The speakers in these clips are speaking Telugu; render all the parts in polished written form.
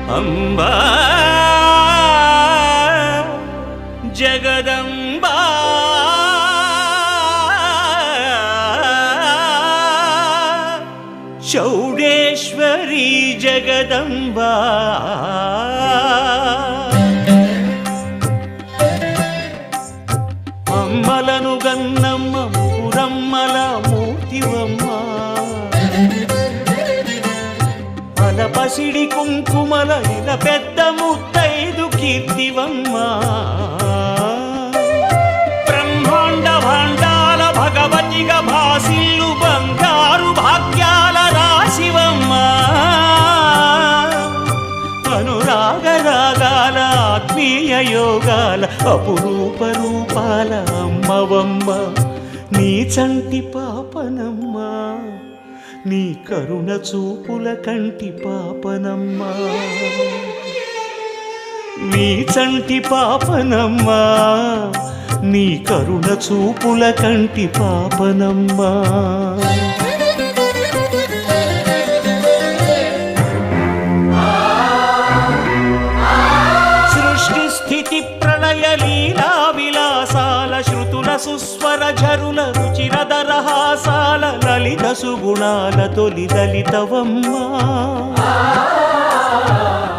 అంబా జగదంబా చౌడేశ్వరి జగదంబా అమ్మలను గన్నమ్మ పురమ్మల మూర్తివమ్మ పసిడి కుంకుమల ఇల పెద్ద ముత్తైదు కీర్తివమ్మ బ్రహ్మాండ భాండాల భగవతిగా భాసిల్లు బంగారు భాగ్యాల రాశివమ్మ అనురాగ రాగాల ఆత్మీయ యోగాల అపురూప రూపాల అమ్మవమ్మ నీ చంటి పాపనమ్మ నీ కరుణ చూపుల కంటి పాపనమ్మా నీ చంటి పాపనమ్మా నీ కరుణ చూపుల కంటి పాపనమ్మా సృష్టి స్థితి ప్రళయ లీలా విలాసాల శృతుల సుస్వర ఝరుల రుచిరదరహాసాల లలిత సుగుణాల తొలి దళితవమ్మ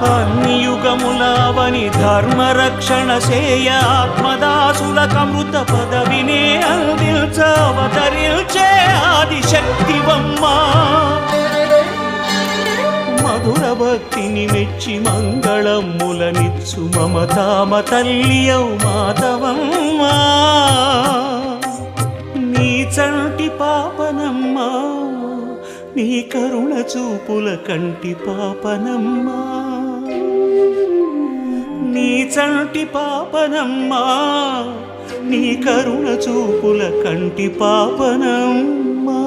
అన్ని యుగములావని ధర్మరక్షణ సేయ ఆత్మదాసుల కమృత పదవినే అందించవతరిల్చే ఆదిశక్తివమ్మ మధుర భక్తిని మెచ్చి మంగళములనిచ్చు మమతామ తల్లియౌ మాతవమ్మ నీ చంటి పాపనమ్మా నీ కరుణ చూపుల కంటి పాపనమ్మా నీ చంటి పాపనమ్మా నీ కరుణ చూపుల కంటి పాపనమ్మా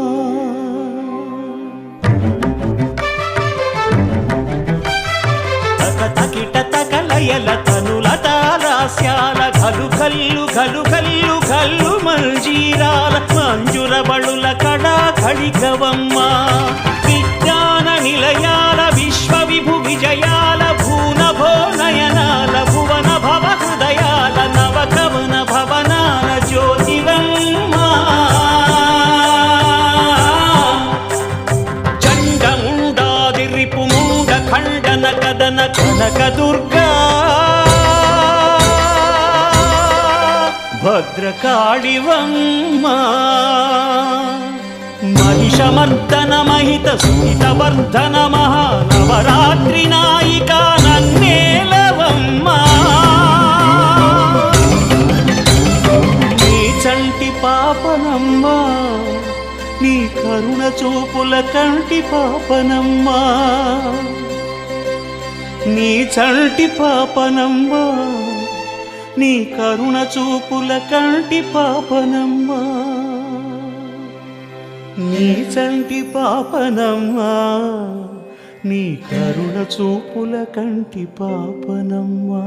తకిట తకలయల తనుల తారాస్యాల ఘలు ఘల్లు ఘలు ఘల్లు ఘల్లు మంజీరాల మంజుర బళుల కడా ఖడిగవమ్మ విజ్ఞాన నిలయాల విశ్వ విభు విజయాల భూనభో నయనాల భువన భవ హృదయాల నవకవన భవనాల జ్యోతివమ్మ చండముండాది రిపుముండ ఖండన కదన కనక దుర్గా భద్రకాళివమ్మ మహిషమర్దన మహిత సుహిత వర్ధన మహానవరాత్రి నాయిక నన్నేలవమ్మ నీ చంటి పాపనమ్మ నీ కరుణ చూపుల కంటి పాపనమ్మ నీ చంటి పాపనమ్మ నీ కరుణ చూపుల కంటి పాపనమ్మా నీ చంటి పాపనమ్మా నీ కరుణ చూపుల కంటి పాపనమ్మా